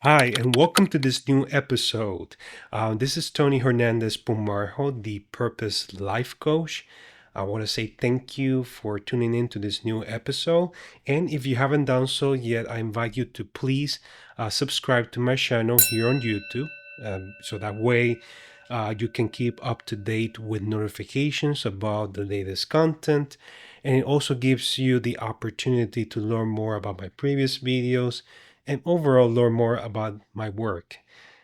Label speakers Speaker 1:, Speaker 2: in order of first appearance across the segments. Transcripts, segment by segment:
Speaker 1: Hi, and welcome to this new episode. This is Tony Hernandez Pumarjo, the Purpose Life Coach. I want to say thank you for tuning in to this new episode. And if you haven't done so yet, I invite you to please subscribe to my channel here on YouTube. So that way you can keep up to date with notifications about the latest content. And it also gives you the opportunity to learn more about my previous videos and overall learn more about my work.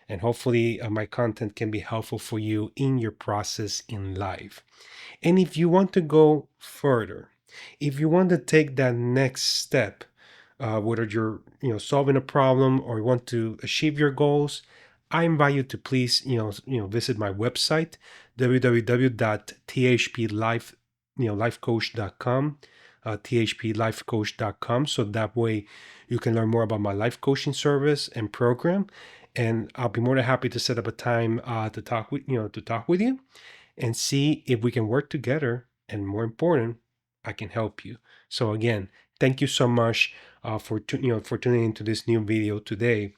Speaker 1: And hopefully, my content can be helpful for you in your process in life. And if you want to go further, if you want to take that next step, whether you're solving a problem or you want to achieve your goals, I invite you to please visit my website www.thplife lifecoach.com, thplifecoach.com, so that way you can learn more about my life coaching service and program. And I'll be more than happy to set up a time to talk with you and see if we can work together. And more important, I can help you. So again, thank you so much for tuning into this new video today.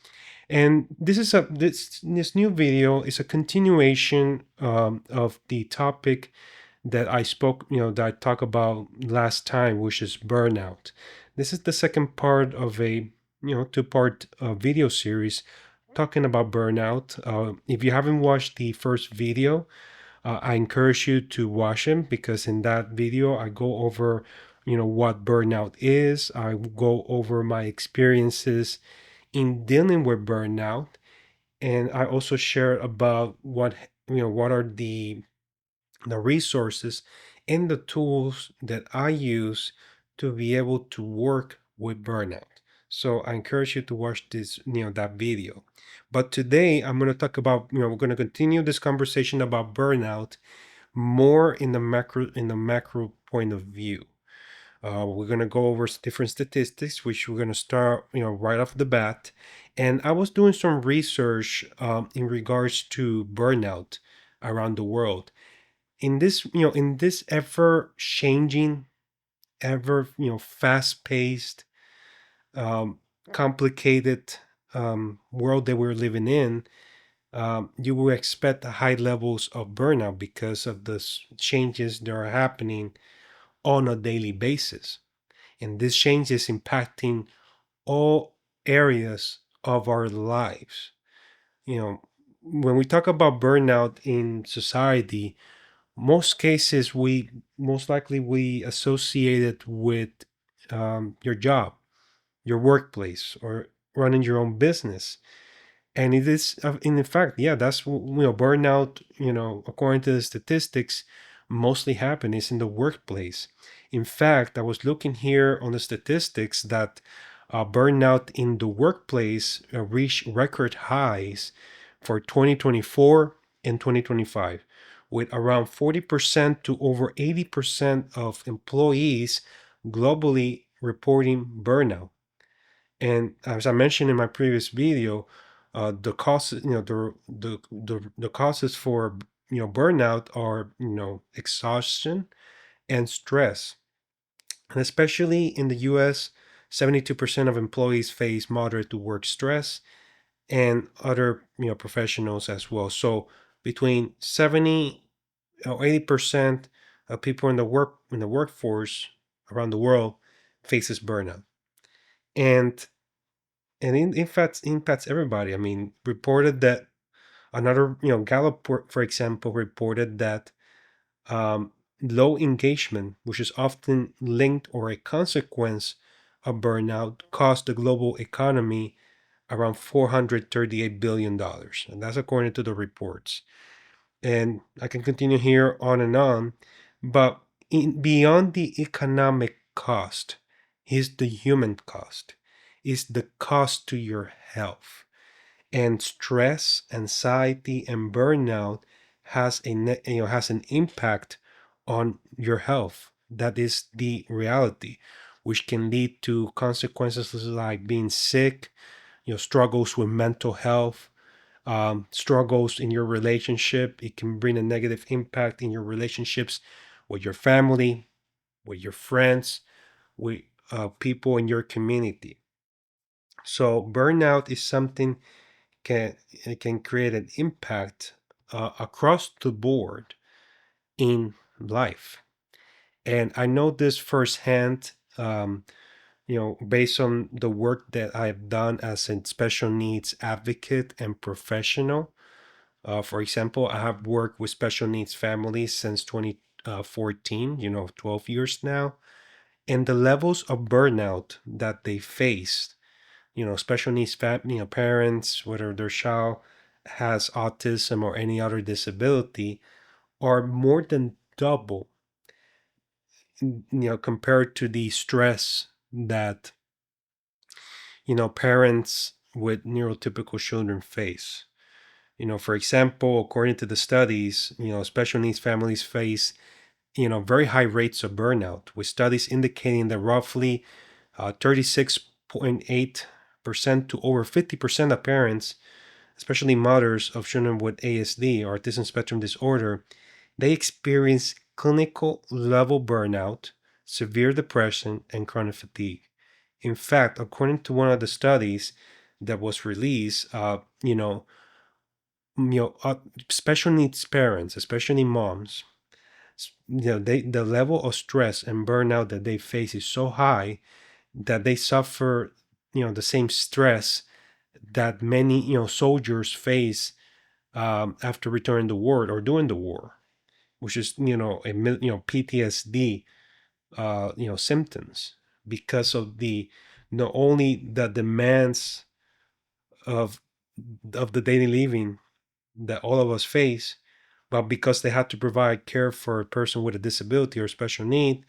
Speaker 1: And this new video is a continuation of the topic that I talked about last time, which is burnout. This is the second part of a two-part video series talking about burnout. If you haven't watched the first video, I encourage you to watch them because in that video I go over, what burnout is. I go over my experiences in dealing with burnout, and I also share about what are the resources and the tools that I use to be able to work with burnout. So I encourage you to watch that video. But today I'm going to talk about, we're going to continue this conversation about burnout more in the macro point of view. We're going to go over different statistics, which we're going to start, right off the bat. And I was doing some research in regards to burnout around the world in this ever changing, ever fast paced, um, complicated world that we're living in. You will expect high levels of burnout because of the changes that are happening on a daily basis, and this change is impacting all areas of our lives. you know when we talk about burnout in society, most cases we most likely we associate it with your job, your workplace, or running your own business. And it is in fact, yeah, that's burnout, according to the statistics, mostly happen is in the workplace. In fact, I was looking here on the statistics that burnout in the workplace reached record highs for 2024 and 2025, with around 40% to over 80% of employees globally reporting burnout. And as I mentioned in my previous video, the causes, the causes for burnout are exhaustion and stress. And especially in the U.S., 72% of employees face moderate to work stress, and other professionals as well. So between 70 or 80% of people in the workforce around the world faces burnout. And in fact impacts everybody. I mean, reported that another, Gallup, for example, reported that um, low engagement, which is often linked or a consequence of burnout, cost the global economy around $438 billion. And that's according to the reports. And I can continue here on, but beyond the economic cost is the human cost, is the cost to your health. And stress, anxiety, and burnout has an impact on your health. That is the reality, which can lead to consequences like being sick, struggles with mental health, struggles in your relationship. It can bring a negative impact in your relationships with your family, with your friends, with people in your community. So burnout is something can it can create an impact across the board in life. And I know this firsthand, based on the work that I've done as a special needs advocate and professional. For example, I have worked with special needs families since 2014, 12 years now. And the levels of burnout that they face, special needs parents, whether their child has autism or any other disability, are more than double, compared to the stress that, parents with neurotypical children face. For example, according to the studies, special needs families face, very high rates of burnout, with studies indicating that roughly 36.8% to over 50% of parents, especially mothers of children with ASD or autism spectrum disorder, they experience clinical level burnout, severe depression, and chronic fatigue. In fact, according to one of the studies that was released, special needs parents, especially moms, the level of stress and burnout that they face is so high that they suffer, the same stress that many, soldiers face after returning to war or during the war, which is, PTSD, symptoms, because of the not only the demands of the daily living that all of us face, but because they had to provide care for a person with a disability or special need,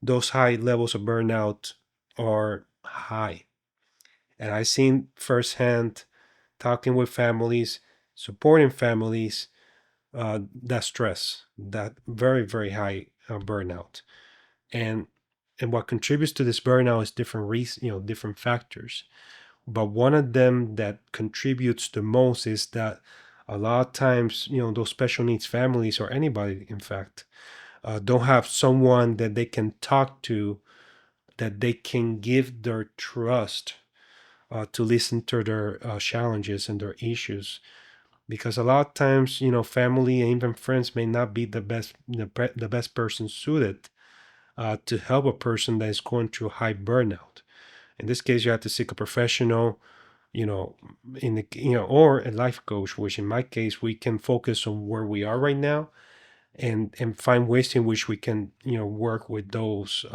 Speaker 1: those high levels of burnout are high. And I've seen firsthand, talking with families, supporting families, that stress, that very, very high burnout. And what contributes to this burnout is different reasons, different factors. But one of them that contributes the most is that a lot of times, those special needs families, or anybody, in fact, don't have someone that they can talk to, that they can give their trust, to listen to their challenges and their issues. Because a lot of times, family and even friends may not be the best person suited to help a person that is going through high burnout. In this case, you have to seek a professional, or a life coach, which in my case, we can focus on where we are right now, and find ways in which we can, work with those,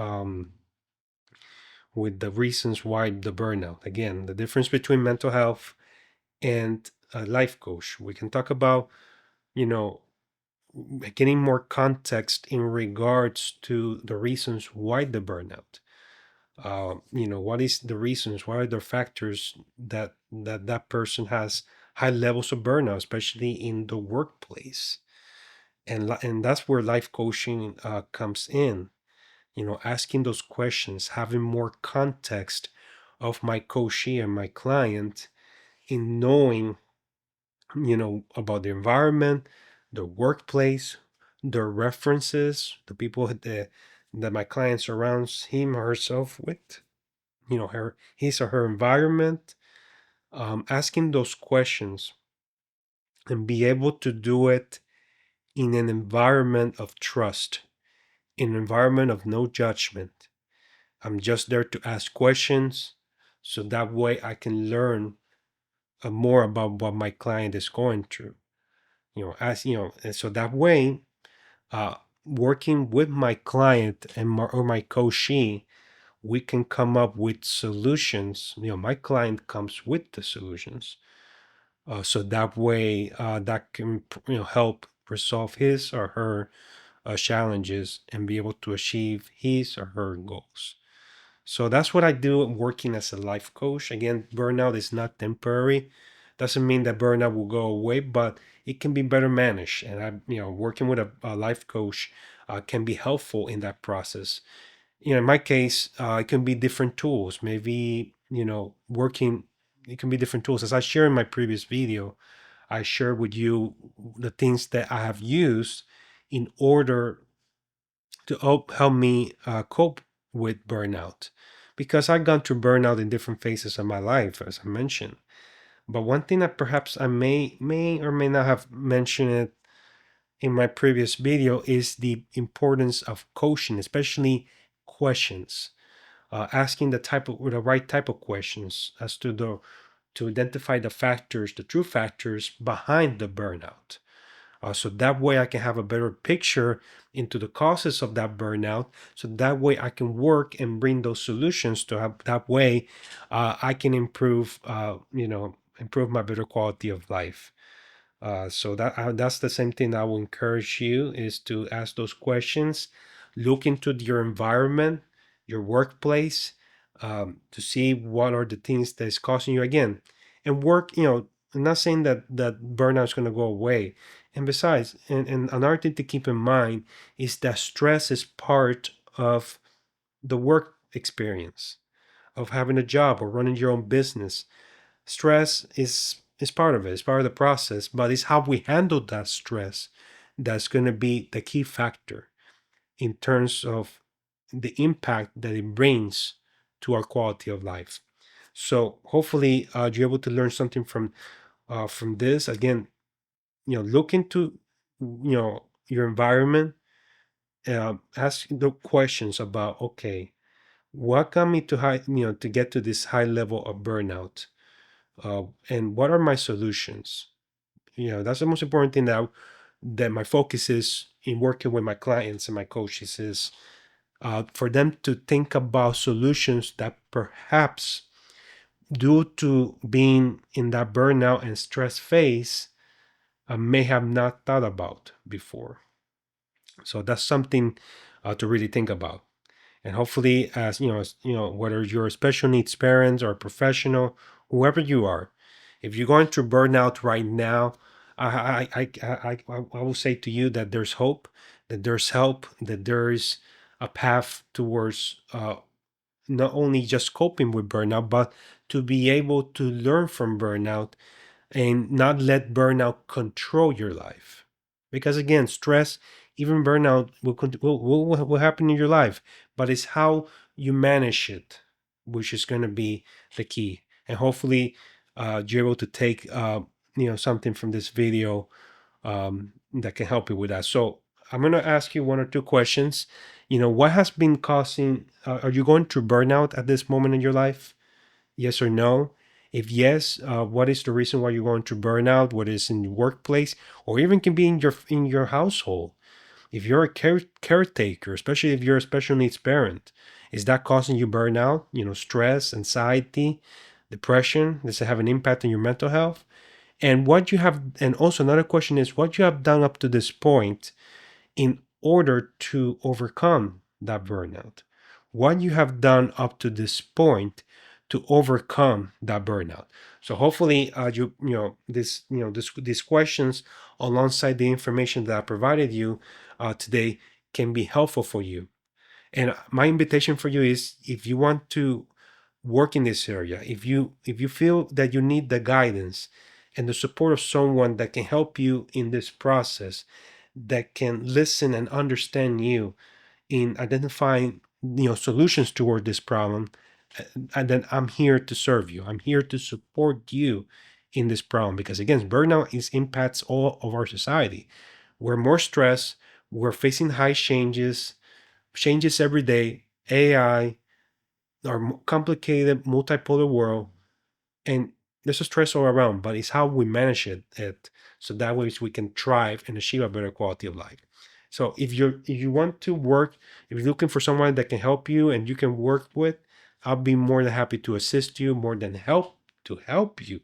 Speaker 1: with the reasons why the burnout. Again, the difference between mental health and a life coach. We can talk about, you know, getting more context in regards to the reasons why the burnout. What is the reasons? What are the factors that person has high levels of burnout, especially in the workplace? And that's where life coaching comes in. Asking those questions, having more context of my coachee and my client, in knowing, about the environment, the workplace, the references, the people that my client surrounds him or herself with, her his or her environment. Asking those questions and be able to do it in an environment of trust, in an environment of no judgment. I'm just there to ask questions, so that way I can learn more about what my client is going through. And so that way, uh, working with my client or my coachee, we can come up with solutions. My client comes with the solutions, so that way, that can, help resolve his or her challenges and be able to achieve his or her goals. So that's what I do working as a life coach. Again, burnout is not temporary. Doesn't mean that burnout will go away, but it can be better managed. And working with a life coach can be helpful in that process. In my case, it can be different tools. Maybe, working, it can be different tools. As I shared in my previous video, I share with you the things that I have used in order to help me cope with burnout. because I've gone through burnout in different phases of my life, as I mentioned. But one thing that perhaps I may or may not have mentioned it in my previous video is the importance of coaching, especially questions. Asking the right type of questions as to identify the factors, the true factors behind the burnout. So that way I can have a better picture into the causes of that burnout. So that way I can work and bring those solutions to have that way I can improve my better quality of life. So that's the same thing I will encourage you is to ask those questions, look into your environment, your workplace, to see what are the things that is causing you again, and work. I'm not saying that burnout is going to go away. And besides, and another thing to keep in mind is that stress is part of the work experience of having a job or running your own business. Stress is part of it. It's part of the process, but it's how we handle that stress that's going to be the key factor in terms of the impact that it brings to our quality of life. So hopefully, you're able to learn something from this. Again, look into your environment. Ask the questions about, okay, what got me to to get to this high level of burnout, and what are my solutions. That's the most important thing that my focus is in working with my clients and my coaches is for them to think about solutions that perhaps due to being in that burnout and stress phase may have not thought about before. So that's something to really think about. And hopefully, whether you're a special needs parent or a professional, whoever you are, if you're going through burnout right now, I will say to you that there's hope, that there's help, that there is a path towards not only just coping with burnout, but to be able to learn from burnout and not let burnout control your life. Because again, stress, even burnout will happen in your life, but it's how you manage it, which is going to be the key. And hopefully, you're able to take something from this video that can help you with that. So I'm going to ask you one or two questions. What has been causing? Are you going through burnout at this moment in your life? Yes or no? If yes, what is the reason why you're going through burnout? What is in your workplace, or even can be in your household? If you're a caretaker, especially if you're a special needs parent, is that causing you burnout? Stress, anxiety, depression. Does it have an impact on your mental health? And also another question is what you have done up to this point in order to overcome that burnout. What you have done up to this point to overcome that burnout. So hopefully, these questions alongside the information that I provided you today can be helpful for you. And my invitation for you is, if you want to work in this area, if you feel that you need the guidance and the support of someone that can help you in this process, that can listen and understand you in identifying solutions toward this problem, and then I'm here to serve you. I'm here to support you in this problem, because again, burnout impacts all of our society. We're more stressed, we're facing high changes every day, AI, our complicated multipolar world, and there's a stress all around, but it's how we manage it so that way we can thrive and achieve a better quality of life. So if you want to work, if you're looking for someone that can help you and you can work with, I'll be more than happy to assist you, more than help you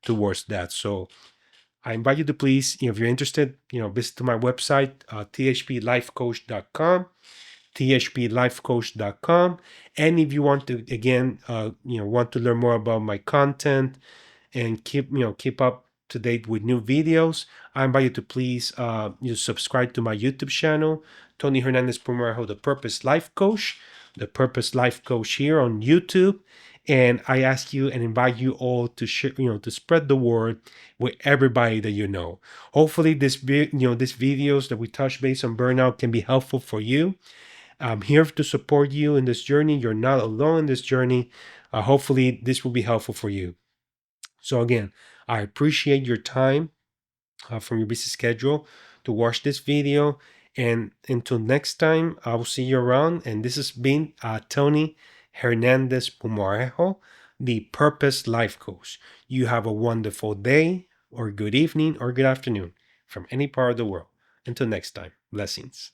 Speaker 1: towards that. So I invite you to please, if you're interested, visit my website, thplifecoach.com, thplifecoach.com. And if you want to, again, want to learn more about my content and keep up to date with new videos, I invite you to please you subscribe to my YouTube channel, Tony Hernandez Pumarejo, the Purpose Life Coach, the Purpose Life Coach here on YouTube. And I ask you and invite you all to share, to spread the word with everybody that you know. Hopefully, these videos that we touch base on burnout can be helpful for you. I'm here to support you in this journey. You're not alone in this journey. Hopefully, this will be helpful for you. So, again, I appreciate your time from your busy schedule to watch this video. And until next time, I will see you around. And this has been Tony Hernandez Pumarejo, the Purpose Life Coach. You have a wonderful day, or good evening, or good afternoon from any part of the world. Until next time, blessings.